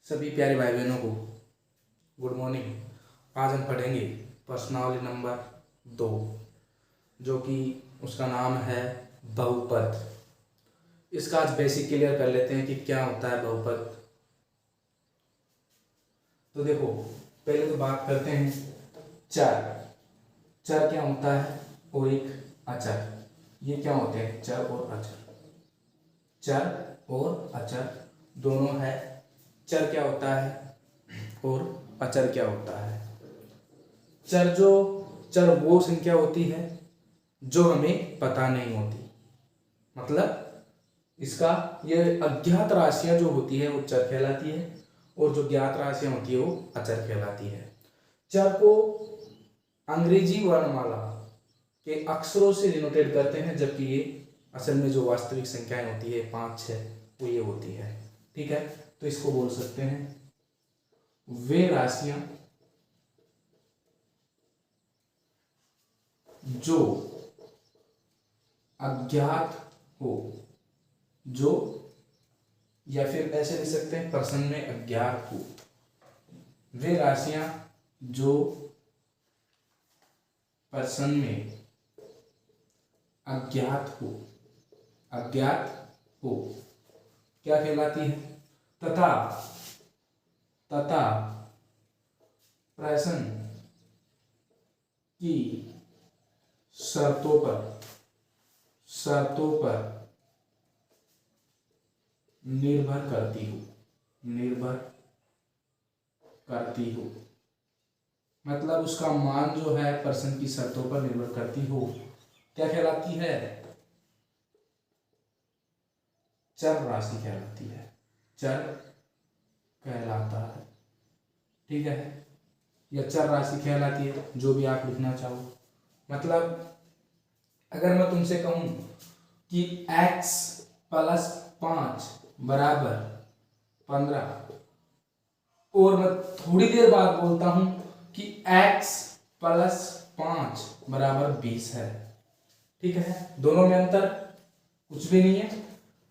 सभी प्यारे भाई बहनों को गुड मॉर्निंग। आज हम पढ़ेंगे प्रश्नावली नंबर 2, जो कि उसका नाम है बहुपद। इसका आज बेसिक क्लियर कर लेते हैं कि क्या होता है बहुपद। तो देखो, पहले तो बात करते हैं चर। चर क्या होता है और एक अचर। ये क्या होते हैं? चर और अचर। चर और अचर दोनों है। चर क्या होता है और अचर क्या होता है? चर वो संख्या होती है जो हमें पता नहीं होती, मतलब इसका ये अज्ञात राशियां जो होती है वो चर कहलाती है, और जो ज्ञात राशियां होती है वो अचर कहलाती है। चर को अंग्रेजी वर्णमाला के अक्षरों से डिनोटेट करते हैं, जबकि ये असल में जो वास्तविक संख्याएं होती है 5, 6 वो ये होती है। ठीक है, तो इसको बोल सकते हैं वे राशियां जो अज्ञात हो, जो, या फिर ऐसे लिख सकते हैं प्रश्न में अज्ञात हो। वे राशियां जो प्रश्न में अज्ञात हो, क्या कहलाती है? तथा प्रश्न की शर्तों पर निर्भर करती हो, मतलब उसका मान जो है प्रश्न की शर्तों पर निर्भर करती हो, क्या कहलाती है? चर राशि कहलाती है। चर कहलाता है, ठीक है, या चर राशि कहलाती है, जो भी आप लिखना चाहो। मतलब अगर मैं तुमसे कहूं कि x + 5 बराबर 15, और मैं थोड़ी देर बाद बोलता हूं कि x + 5 बराबर 20 है, ठीक है, दोनों में अंतर कुछ भी नहीं है।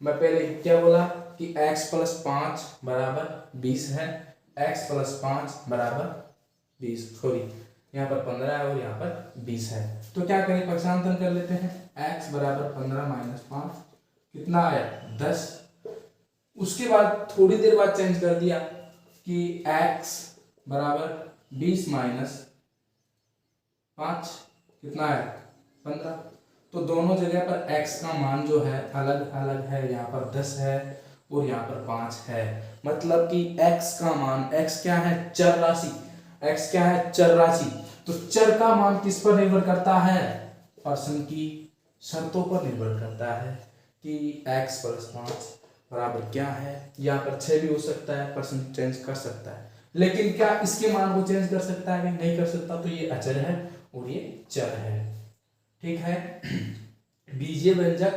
मैं पहले क्या बोला कि x + 5 बराबर 20 है, x + 5 बराबर 20, सॉरी यहाँ पर 15 है और यहाँ पर 20 है। तो क्या करें, पक्षांतर कर लेते हैं। x बराबर 15 - 5 कितना आया? 10। उसके बाद थोड़ी देर बाद चेंज कर दिया कि x बराबर 20 - 5 कितना है? 15। तो दोनों जगह पर x का मान जो है अलग अलग है, यहाँ पर 10 है और यहाँ पर 5 है। मतलब कि x का मान, x क्या है? चर राशि। x क्या है? चर राशि। तो चर का मान किस पर निर्भर करता है? प्रश्न की शर्तों पर निर्भर करता है कि x + 5 बराबर क्या है। यहाँ पर 6 भी हो सकता है, प्रश्न चेंज कर सकता है, लेकिन क्या इसके मान को चेंज कर सकता है? नहीं कर सकता। तो ये अचर है और ये चर है, ठीक है। बीजीय व्यंजक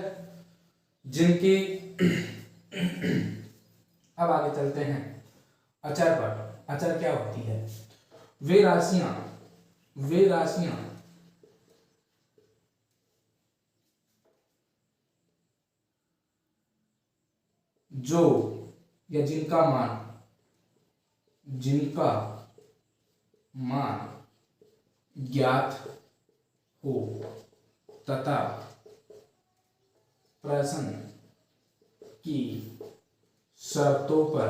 जिनके अब आगे चलते हैं अचर पर। अचर क्या होती है? वे राशियां जो, या जिनका मान ज्ञात हो तथा प्रश्न की शर्तों पर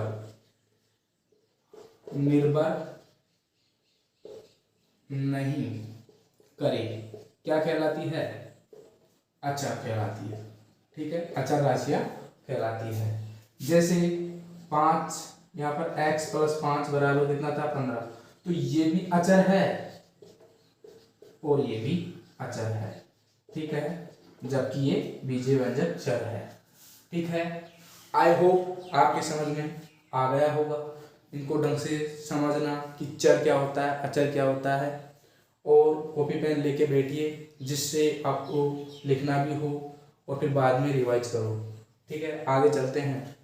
निर्भर नहीं करे, क्या कहलाती है? अचर कहलाती है, ठीक है, अचर राशियां कहलाती है। जैसे 5, यहाँ पर x + 5 बराबर कितना था? 15। तो ये भी अचर है और ये भी अचर है, ठीक है, जबकि ये बीजीय व्यंजक चर है, ठीक है। आई होप आपके समझ में आ गया होगा। इनको ढंग से समझना कि चर क्या होता है, अचर क्या होता है, और कॉपी पेन लेके बैठिए जिससे आपको लिखना भी हो और फिर बाद में रिवाइज करो, ठीक है। आगे चलते हैं,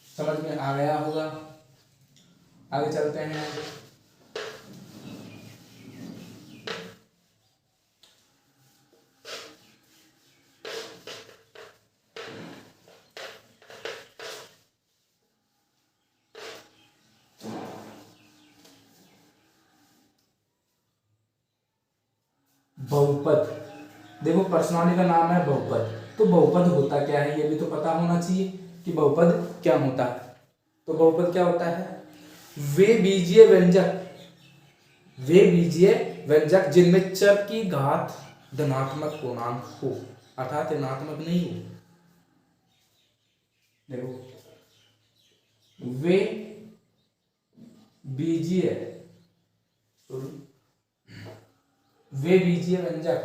समझ में आ गया होगा। आगे चलते हैं। बहुपद। देखो पर्सनालिटी का नाम है बहुपद, तो बहुपद होता क्या है ये भी तो पता होना चाहिए कि बहुपद क्या होता है। तो बहुपद क्या होता है? वे बीजीय व्यंजक, वे बीजीय व्यंजक जिनमें चर की घात धनात्मक पूर्णांक हो, अर्थात ऋणात्मक नहीं हो। देखो वे बीजीय, वे बीजीय व्यंजक,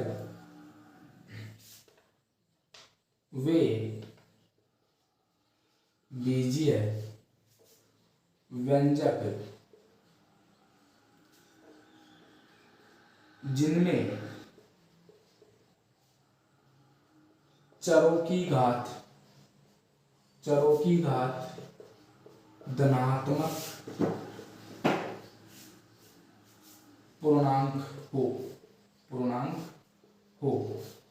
वे बीजीय व्यंजक जिनमें चरों की घात धनात्मक पूर्णांक हो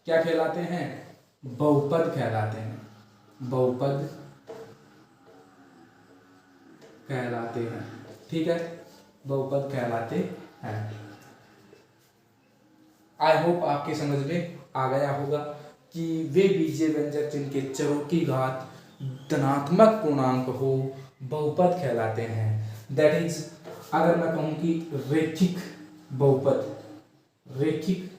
क्या कहलाते हैं? बहुपद कहलाते हैं, बहुपद कहलाते हैं। ठीक है, बहुपद कहलाते हैं। आई होप आपके समझ में आ गया होगा कि वे बीजीय व्यंजक जिनके चरों की घात धनात्मक पूर्णांक हो बहुपद कहलाते हैं। दैट इज, अगर मैं कहूं कि रैखिक बहुपद, रैखिक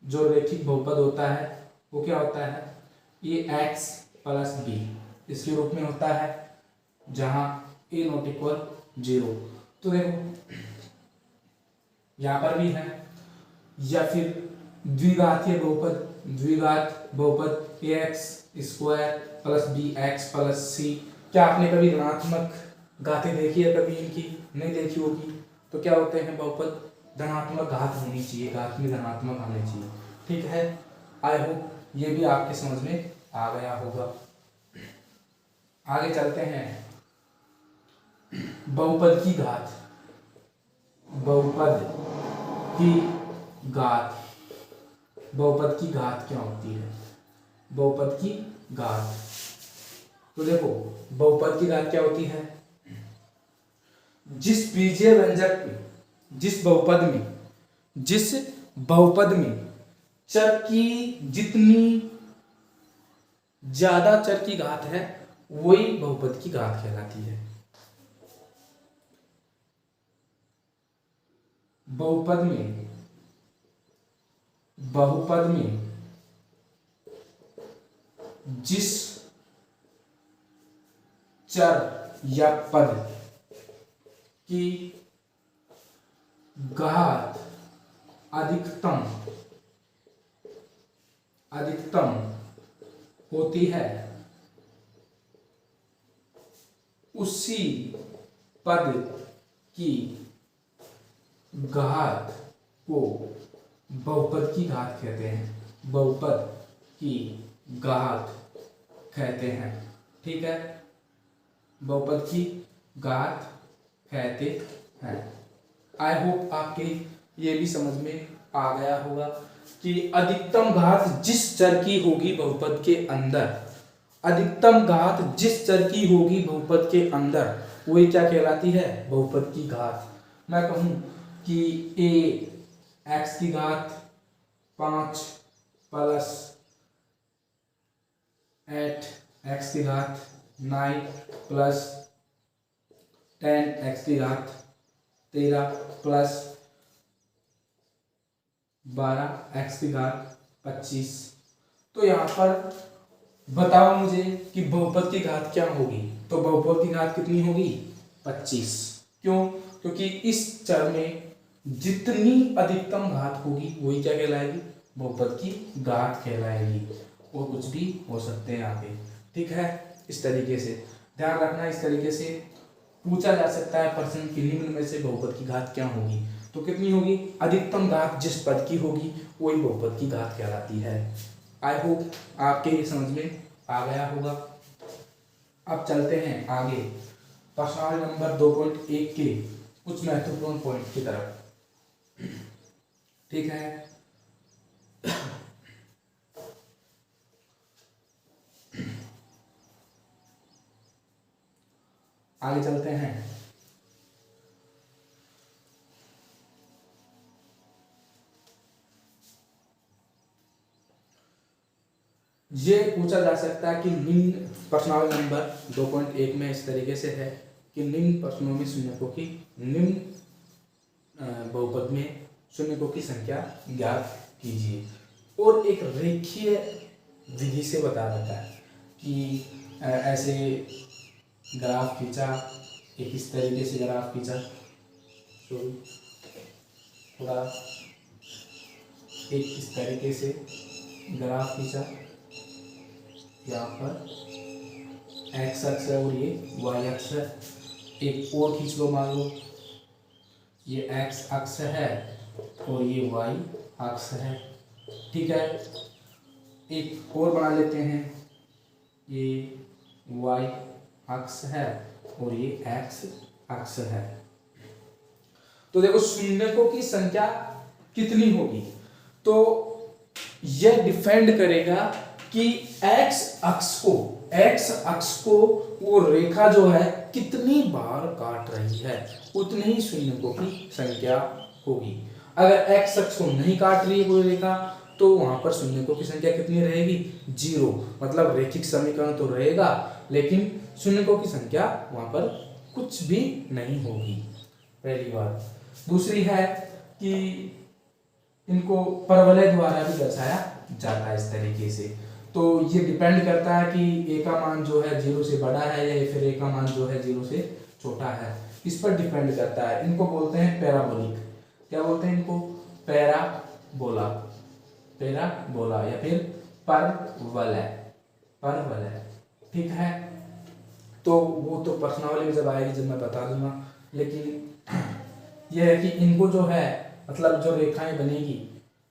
जो रैखिक बहुपद होता है वो क्या होता है? ये x प्लस बी इसके रूप में होता है जहां a नॉट इक्वल 0। तो देखो यहां पर भी है, या फिर द्विघातीय बहुपद, द्विघात बहुपद ax square plus b x plus c. क्या आपने कभी ऋणात्मक घातें देखी है? कभी इनकी नहीं देखी होगी। तो क्या होते हैं बहुपद? धनात्मक घात होनी चाहिए, घात में धनात्मक आने चाहिए। ठीक है, आई होप ये भी आपके समझ में आ गया होगा। आगे चलते हैं, बहुपद की घात, बहुपद की घात, बहुपद की घात क्या होती है? बहुपद की घात, तो देखो बहुपद की घात क्या होती है? जिस बीजीय व्यंजक में, जिस बहुपद में चर की जितनी ज्यादा चर की घात है वही बहुपद की घात कहलाती है। बहुपद में जिस चर या पद की घात अधिकतम होती है उसी पद की घात को बहुपद की घात कहते हैं, बहुपद की घात कहते हैं। ठीक है, बहुपद की घात कहते हैं। आई होप आपके ये भी समझ में आ गया होगा कि अधिकतम घात जिस चर की होगी बहुपद के अंदर, अधिकतम घात जिस चर की होगी बहुपद के अंदर वही क्या कहलाती है? बहुपद की घात। मैं कहूं कि a x की घात 5 प्लस 8 x की घात 9 प्लस 10 x की घात 13 प्लस 12 x की घात 25। तो यहाँ पर बताओ मुझे कि बहुपद की घात क्या होगी? तो बहुपद की घात कितनी होगी? 25। क्यों? क्योंकि इस चर में जितनी अधिकतम घात होगी वही क्या कहलाएगी? बहुपद की घात कहलाएगी। और कुछ भी हो सकते हैं यहाँ पे। ठीक है, इस तरीके से ध्यान रखना, इस तरीके से पूछा जा सकता है प्रश्न कि निम्न में से बहुपद की घात क्या होगी? तो कितनी होगी? अधिकतम घात जिस पद की होगी वही बहुपद की घात कहलाती है। आई होप आपके समझ में आ गया होगा। अब चलते हैं आगे प्रश्न नंबर 2.1 के कुछ महत्वपूर्ण पॉइंट की तरफ। ठीक है, आगे चलते हैं। ये पूछा जा सकता है कि निम्न प्रश्नावली नंबर 2.1 में इस तरीके से है कि निम्न प्रश्नों में शून्यकों की निम्न बहुपद में शून्यकों की संख्या ज्ञात कीजिए। और एक रेखीय विधि से बता रखा है कि ऐसे ग्राफ खींचा, एक इस तरीके से ग्राफ खींचा, थोड़ा एक इस तरीके से ग्राफ खींचा, यहाँ पर एक्स अक्ष है और ये वाई अक्ष है। एक और खींच लो, मान लो ये एक्स अक्ष है और ये वाई अक्ष है, ठीक है। एक और बना लेते हैं, ये वाई अक्ष है और ये एक्स अक्ष है। तो देखो शून्यकों की संख्या कितनी होगी, तो यह डिपेंड करेगा कि एक्स अक्ष को वो रेखा जो है कितनी बार काट रही है, उतनी ही शून्यकों की संख्या होगी। अगर एक्स अक्ष को नहीं काट रही है कोई रेखा तो वहां पर शून्यकों की संख्या कितनी रहेगी, 0। मतलब रैखिक समीकरण तो रहेगा लेकिन शून्यकों की संख्या वहां पर कुछ भी नहीं होगी, पहली बात। दूसरी है कि इनको परवलय द्वारा भी दर्शाया जाता है इस तरीके से। तो ये डिपेंड करता है कि ए का मान जो है 0 से बड़ा है या फिर ए का मान जो है 0 से छोटा है, इस पर डिपेंड करता है। इनको बोलते हैं पैराबोलिक। क्या बोलते हैं इनको? पैराबोला, पैराबोला या फिर परवलय, परवलय, ठीक है। तो वो तो प्रश्नावली में जब आएगी जब मैं बता दूंगा, लेकिन यह है कि इनको जो है मतलब जो रेखाएं बनेगी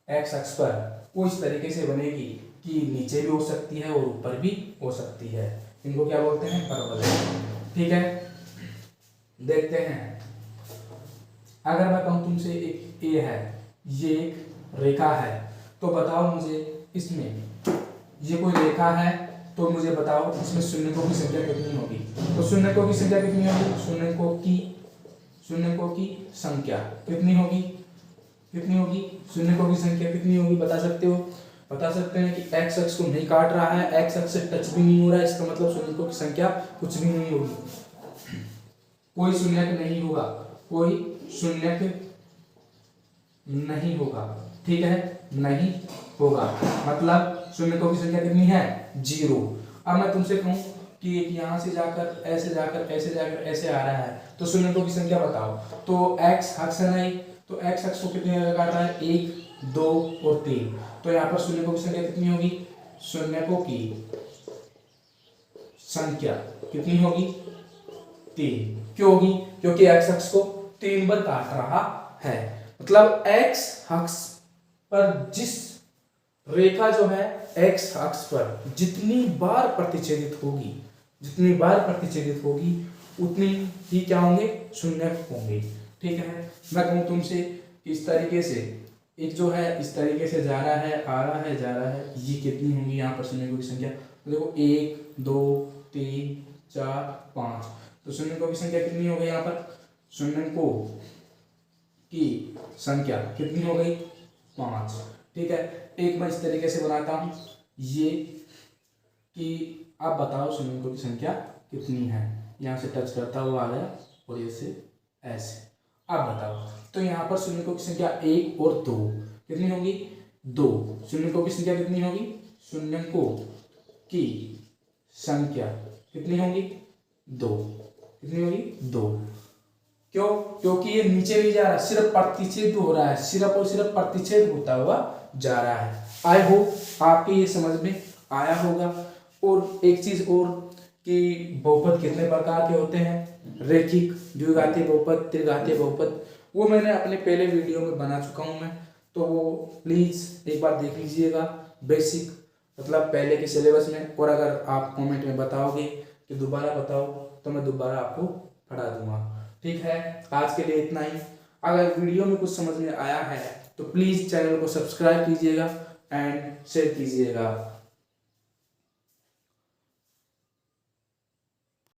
एक्स अक्ष पर वो इस तरीके से बनेगी कि नीचे भी हो सकती है और ऊपर भी हो सकती है। इनको क्या बोलते हैं? परवलय, ठीक है। देखते हैं, अगर मैं कहूं तुमसे एक ए है, ये एक रेखा है, तो बताओ मुझे इसमें ये कोई रेखा है तो मुझे बताओ इसमें शून्यकों की संख्या कितनी होगी। तो शून्यकों की संख्या कितनी होगी? शून्यकों की संख्या कितनी होगी? कितनी होगी? शून्यकों की संख्या कितनी होगी बता सकते हो? बता सकते हैं कि एक्स अक्ष को नहीं काट रहा है, एक्स अक्ष से टच भी नहीं हो रहा है, इसका मतलब शून्यकों की संख्या कुछ भी नहीं होगी, कोई शून्यक नहीं होगा, कोई शून्यक नहीं होगा, ठीक है, नहीं होगा। मतलब शून्यकों की संख्या कितनी है? 0। अब मैं तुमसे कहूं कि यहाँ से जाकर ऐसे जाकर ऐसे जाकर ऐसे आ रहा है, तो शून्यकों की संख्या बताओ। तो एक्स अक्ष है नहीं, तो एक्स अक्ष को कितने काट रहा है? 1, 2 और 3। तो यहाँ पर शून्यकों की संख्या कितनी होगी? शून्यकों की संख्या कितनी होगी? 3। क्यों होगी? क्योंकि एक्स अक्ष को 3 बार काट रहा है। मतलब एक्स अक्ष पर जिस रेखा जो है एक्स अक्ष पर जितनी बार प्रतिच्छेदित होगी, जितनी बार प्रतिच्छेदित होगी उतनी ही क्या होंगे? शून्यक होंगे, ठीक है। मैं कहूं तुमसे इस तरीके से एक जो है इस तरीके से जा रहा है, आ रहा है, जा रहा है, ये कितनी होंगी यहाँ पर शून्यकों की संख्या? तो देखो 1, 2, 3, 4, 5। तो शून्यकों की संख्या कितनी हो गई यहाँ पर? शून्यकों की संख्या कितनी हो गई? 5, ठीक है। एक मैं इस तरीके से बनाता हूँ ये कि आप बताओ शून्यकों की संख्या कितनी है। यहाँ से टच करता हुआ आ गया और ये से ऐसे। अब बताओ, तो यहाँ पर शून्यकों की संख्या 1 और 2 कितनी होगी? 2। शून्यकों की संख्या कितनी होगी? शून्यकों की संख्या कितनी होगी? 2। कितनी होगी? 2। क्यों? क्योंकि ये नीचे भी जा रहा है, सिर्फ प्रतिच्छेद हो रहा है, सिर्फ और सिर्फ प्रतिच्छेद होता हुआ जा रहा है। आई होप आपके ये समझ में आया होगा। और एक चीज और कि बहुपद कितने प्रकार के होते हैं? रैखिक, द्विघातीय बहुपद, त्रिघातीय बहुपद, वो मैंने अपने पहले वीडियो में बना चुका हूं मैं, तो वो प्लीज एक बार देख लीजिएगा बेसिक, मतलब पहले के सिलेबस में। और अगर आप कमेंट में बताओगे कि दोबारा बताओ तो मैं दोबारा आपको पढ़ा दूंगा, ठीक है। आज के लिए इतना ही। अगर वीडियो में कुछ समझ में आया है तो प्लीज चैनल को सब्सक्राइब कीजिएगा एंड शेयर कीजिएगा।